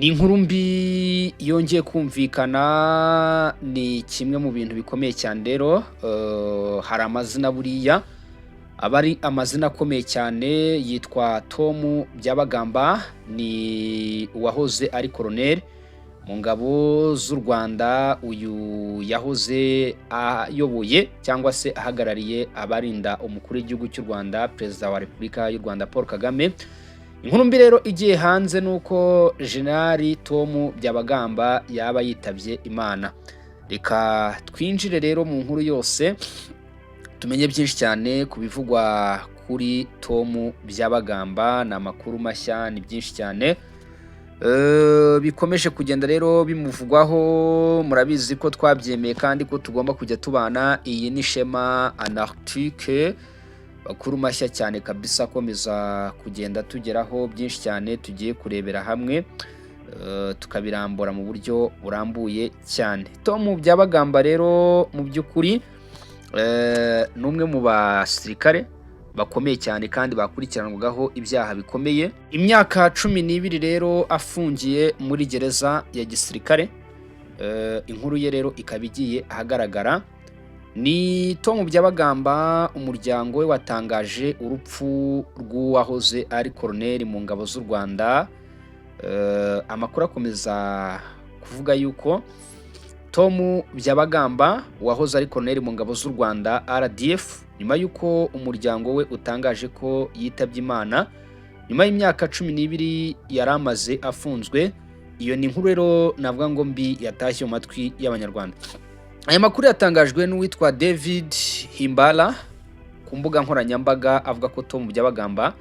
Ni inkuru mbi yongeye kumvikana, ni kimwe mu bintu bikomeye cyane rero. Hari amazina buriya aba ari amazina akomeye cyane, yitwa Tom Byabagamba. Ni uwahoze ari koroneri mu ngabo z'u Rwanda. Uyu yahoze ayoboye cyangwa se ahagarariye abarinda umukuru w'igihugu cy'u Rwanda, perezida wa Repubulika y'u Rwanda Paul Kagame. Inkuru mbi rero igiye hanze nuko General Tom Byabagamba yaba yitabye Imana. Reka twinjire rero mu nkuru yose tumenye byinshi cyane ku bivugwa kuri Tom Byabagamba. Ni amakuru mashya, ni byinshi cyane bikomeje kugenda rero bimuvugwaho. Murabizi ko twabyemeye kandi ko tugomba kujya tubana. Iyi ni Shema Anartique, bakuru mashya cyane kabisa, akomeza kugenda tugeraho byinshi cyane tugiye kurebera hamwe, tukabirambura mu buryo burambuye cyane. Tom Byabagamba rero mu by'ukuri ni umwe mu basirikare bakomeye cyane kandi bakurikiranwagaho ibyaha bikomeye. Imyaka 12 rero afungiye muri gereza ya gisirikare. Inkuru ye rero ikaba igiye ahagaragara. Ni Tom Byabagamba, umuryango we watangaje urupfu rw'uwahoze ari koroneri mu ngabo z'u Rwanda. Amakuru akomeza kuvuga yuko Tom Byabagamba wahoze ari koroneri mu ngabo z'u Rwanda RDF, nyuma yuko umuryango we utangaje ko yitabye Imana nyuma y'imyaka 12 yari amaze afunzwe. Iyo ni inkuru rero navuga ngo mbi yatashye mu matwi y'Abanyarwanda. Aya makuru yatangajwe n'uwitwa David Himbara ku mbuga nkoranyambaga, avuga ko Tom Byabagamba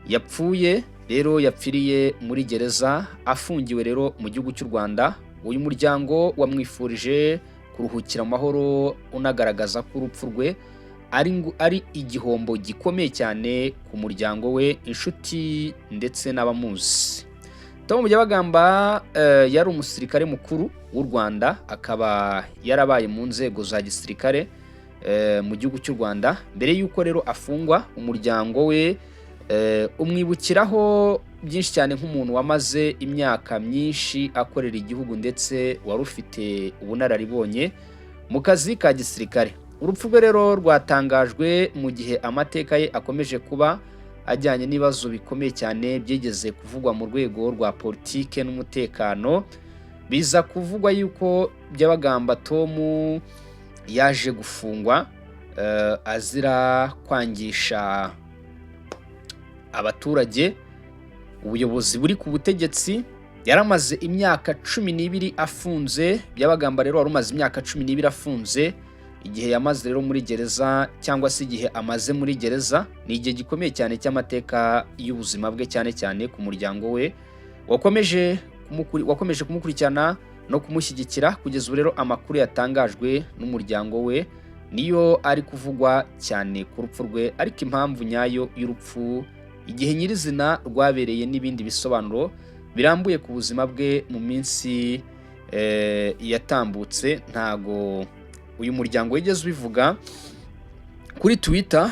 yapfuye rero, yapfiriye muri gereza afungiwe rero mu gihugu cy'u Rwanda. Uyu muryango wamwifurije kuruhukira mu mahoro, unagaragaza ko urupfu rwe ari igihombo gikomeye cyane ku muryango we, inshuti ndetse n'abamuzi. Tom Byabagamba yari umusirikare mukuru w'u Rwanda, akaba yarabaye mu nzego za gisirikare mu gihugu cy'u Rwanda. Mbere y'uko rero afungwa, umuryango we umwibukiraho byinshi cyane nk'umuntu wamaze imyaka myinshi akorera igihugu ndetse wari ufite ubunararibonye mu kazi ka gisirikare. Urupfu rwe rero rwatangajwe mu gihe amateka ye akomeje kuba ajyanye n'ibibazo bikomeye cyane byigeze kuvugwa mu rwego rwa politike n'umutekano. Biza kuvugwa yuko Byabagamba Tom yaje gufungwa azira kwangisha abaturage ubuyobozi buri ku butegetsi. Yaramaze imyaka 12 afunze. Byabagamba rero wari umaze imyaka 12 afunze. Igihe yamaze rero muri gereza, cyangwa se igihe amaze muri gereza, ni igihe gikomeye cyane cy'amateka y'ubuzima bwe, cyane cyane ku muryango we wakomeje kumukurikirana no kumushyigikira. Kugeza ubu rero amakuru yatangajwe n'umuryango we niyo ari kuvugwa cyane ku rupfu rwe, ariko impamvu nyayo y'urupfu, igihe nyirizina rwabereye n'ibindi bisobanuro birambuye ku buzima bwe mu minsi yatambutse ntago uyu muryango wigeze ubivuga. Kuri Twitter,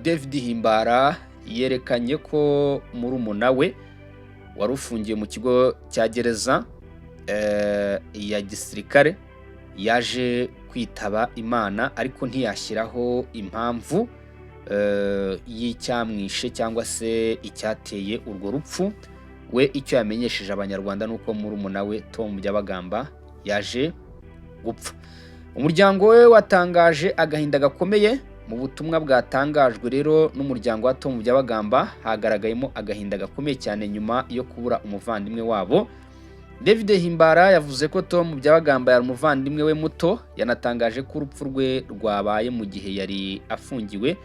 David Himbara yerekanye ko murumuna we wari ufungiye mu kigo cya gereza ya gisirikare yaje kwitaba Imana, ariko ntiyashyiraho impamvu y'icyamwishe cyangwa se icyateye urwo rupfu. We icyo yamenyesheje Abanyarwanda nuko murumuna we Tom Byabagamba yaje gupfa. Umuryango we watangaje agahinda gakomeye. Mu butumwa bwatangajwe rero n'umuryango wa Tom Byabagamba hagaragayemo agahinda gakomeye cyane nyuma yo kubura umuvandimwe wabo. David Himbara yavuze ko Tom Byabagamba yari umuvandimwe we muto. Yanatangaje ko urupfu rwe rwabaye mu gihe yari afungiwe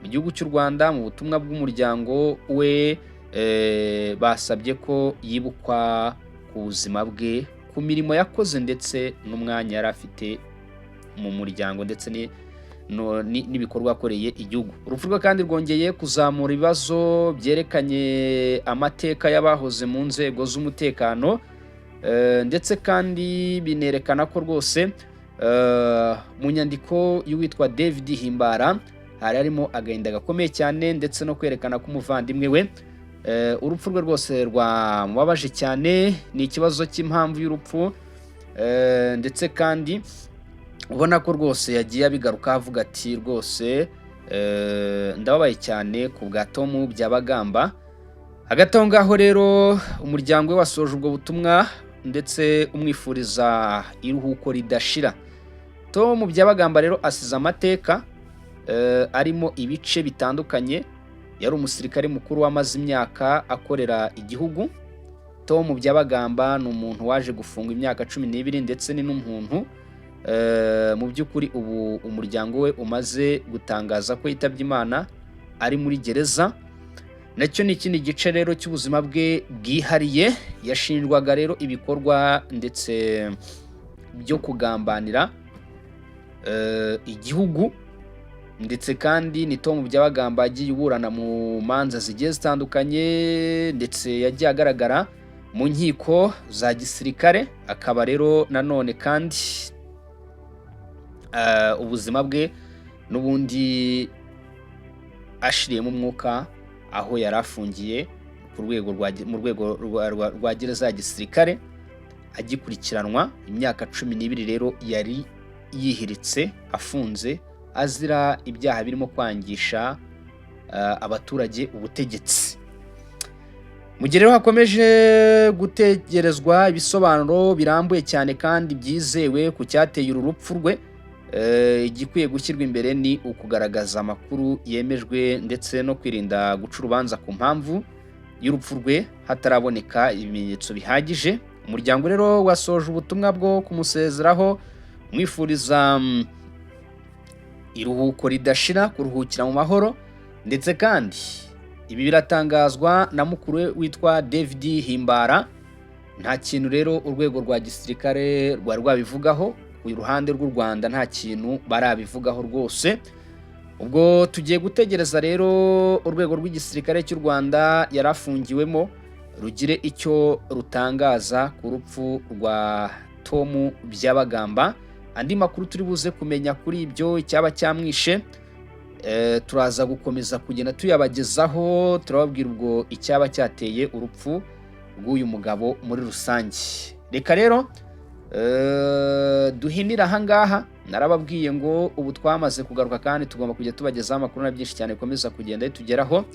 mu gihugu cy'u Rwanda. Mu butumwa bw'umuryango we basabye ko yibukwa ku buzima bwe, ku mirimo yakoze ndetse n'umwanya yari afite mu muryango ndetse n'ibikorwa akoreye igihugu. Urupfu rwe kandi rwongeye kuzamura ibibazo byerekanye amateka y'abahoze mu nzego z'umutekano, ndetse kandi binerekana ko rwose mu nyandiko y'uwitwa David Himbara hari harimo agahinda gakomeye cyane, ndetse no kwerekana ko umuvandimwe we urupfu rwe rwose rwamubabaje cyane, ni ikibazo cy'impamvu y'urupfu, ndetse kandi ubona ko rwose yagiye abigaruka avuga ati rwose ndababaye cyane ku bwa Tom Byabagamba. Hagati aho ngaho rero umuryango we wasoje ubwo butumwa ndetse umwifuriza iruhuko ridashira. Tom Byabagamba rero asize amateka arimo ibice bitandukanye. Yari umusirikare mukuru wamaze imyaka akorera igihugu. Tom Byabagamba ni umuntu waje gufunga imyaka 12 ndetse ni n'umuntu mu by'ukuri ubu umuryango we umaze gutangaza ko yitabye Imana ari muri gereza. Nacyo ni ikindi gice rero cy'ubuzima bwe bwihariye. Yashinjwaga rero ibikorwa ndetse byo kugambanira igihugu, ndetse kandi ni Tom Byabagamba agiye uburana mu manza zigiye zitandukanye, ndetse yagiye agaragara mu nkiko za gisirikare. Akaba rero nanone kandi ubuzima bwe n'ubundi ashiriyemo umwuka aho yari afungiye mu rwego rwa gereza ya gisirikare agikurikiranwa imyaka 12 rero yari yihiritse afunze azira ibyaha birimo kwangisha abaturage ubutegetsi. Mu gihe rero hakomeje gutegerezwa ibisobanuro birambuye cyane kandi byizewe ku cyateye uru rupfu rwe, igikwiye gushyirwa imbere ni ukugaragaza amakuru yemejwe ndetse no kwirinda guca urubanza ku mpamvu y'urupfu rwe hataraboneka ibimenyetso bihagije. Umuryango rero wasoje ubutumwa bwo kumusezeraho umwifuriza iruhuko ridashira, kuruhukira mu mahoro, ndetse kandi ibi biratangazwa na mukuru we witwa David Himbara. Nta kintu rero urwego rwa gisirikare rwabivugaho, ku ruhande rw'u Rwanda nta kintu barabivugaho rwose. Ubwo tugiye gutegereza rero urwego rw'igisirikare cy'u Rwanda yarafungiwemo rugire icyo rutangaza ku rupfu rwa Tom Byabagamba. Andi makuru turi buze kumenya kuri ibyo icyaba cyamwishe turaza gukomeza kugenda tuyabagezaho, turababwira ubwo icyaba cyateye urupfu rw'uyu mugabo muri rusange. Reka rero duhinira aha ngaha. Narababwiye ngo ubu twamaze kugaruka kandi tugomba kujya tubagezaho amakuru na byinshi cyane bikomeza kugenda bitugeraho.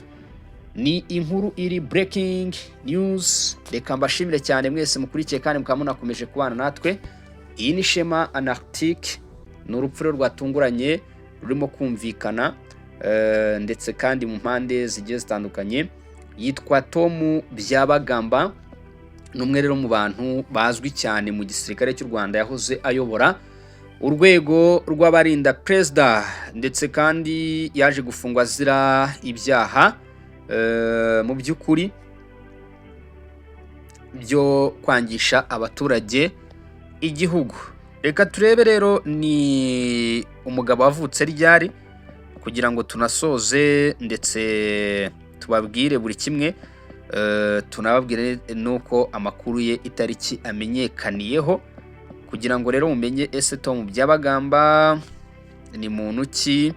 Ni inkuru iri breaking news. Reka mbashimire cyane mwese mukurikiye kandi mukaba munakomeje kubana natwe. Iyi ni Shema Anarctique. Ni urupfu rwatunguranye rurimo kumvikana ndetse kandi mu mpande zigiye zitandukanye. Yitwa Tom Byabagamba, n'umwe rero mu bantu bazwi cyane mu gisirikare cy'u Rwanda. Yahoze ayobora urwego rw'abarinda perezida, ndetse kandi yaje gufungwa azira ibyaha mu by'ukuri byo kwangisha abaturage igihugu. Reka turebe rero ni umugabo wavutse ryari kugira ngo tunasoze ndetse tubabwire buri kimwe, tunababwire nuko amakuru ye itariki amenyekaniyeho, kugira ngo rero mumenye ese Tom Byabagamba ni muntu ki,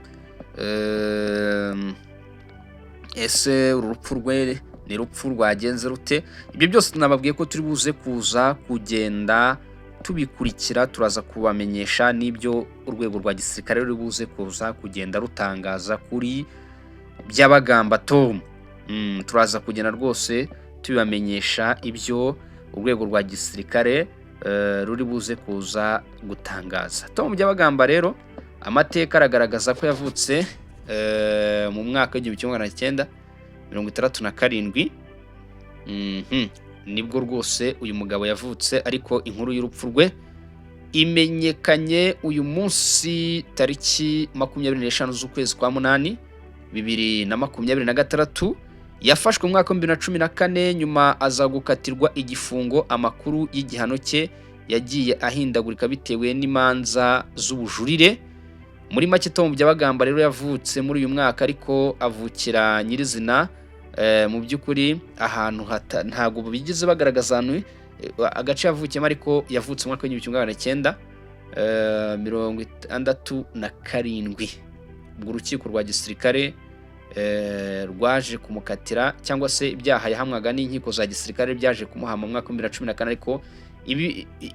ese urupfu rwe ni rupfu rwagenze rute. Ibyo byose tunababwiye ko turi buze kuza kugenda tubikurikira, turaza kubamenyesha n'ibyo urwego rwa gisirikare ruri buze kuza kugenda rutangaza kuri Byabagamba Tom. Turaza kugenda rwose tubibamenyesha ibyo urwego rwa gisirikare ruri buze kuza gutangaza. Tom Byabagamba rero amateka aragaragaza ko yavutse mu mwaka w'1967 nibwo rwose uyu mugabo yavutse, ariko inkuru y'urupfu rwe imenyekanye uyu munsi tariki 25 z'ukwezi kwa munani 2026. Yafashwe mu mwaka wa 2014, nyuma aza gukatirwa igifungo. Amakuru y'igihano cye yagiye ahindagurika bitewe n'imanza z'ubujurire. Muri make Tom Byabagamba rero yavutse muri uyu mwaka, ariko avukira nyirizina mu by'ukuri ahantu ntago bigize bagaragaza agace yavukiyemo, ariko yavutse mu mwaka w'1967. Ubwo urukiko rwa gisirikare rwaje kumukatira cyangwa se ibyaha yahamwaga n'inkiko za gisirikare byaje kumuhama mu mwaka wa 2014, ariko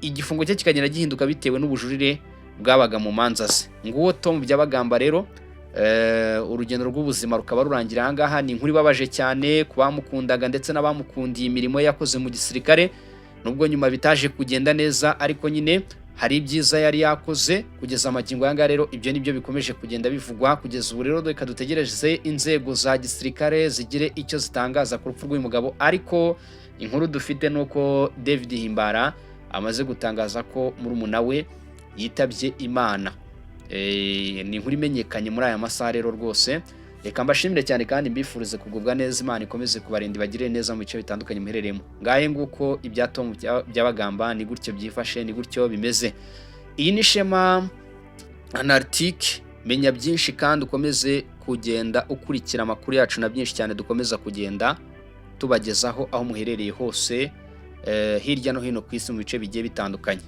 igifungo cye kikagenda gihinduka bitewe n'ubujurire bwabaga mu manza ze. Nguwo Tom Byabagamba rero, urugendo rw'ubuzima rukaba rurangira aha ngaha. Ni inkuru ibabaje cyane ku bamukundaga ndetse n'abamukundiye imirimo yakoze mu gisirikare, nubwo nyuma bitaje kugenda neza, ariko nyine hari ibyiza yari yakoze kugeza amagingo aya ngaya. Rero ibyo nibyo bikomeje kugenda bivugwa kugeza ubu. Rero reka dutegereze inzego za gisirikare zigire icyo zitangaza ku rupfu rw'uyu mugabo, ariko inkuru dufite nuko David Himbara amaze gutangaza ko murumuna we yitabye Imana. Ni inkuru imenyekanye muri aya masaha rero rwose. Reka mbashimire cyane kandi mbifurize kugubwa neza, Imana ikomeze kubarinda bagire neza mu bice bitandukanye muherereyemo. Ngahe nguko ibya Tom Byabagamba ni gutyo byifashe, ni gutyo bimeze. Iyi ni Shema Analytique, menya byinshi kandi ukomeze kugenda ukurikira amakuru yacu na byinshi cyane dukomeza kugenda tubagezaho aho muherereye hose, hirya no hino ku isi mu bice bigiye bitandukanye.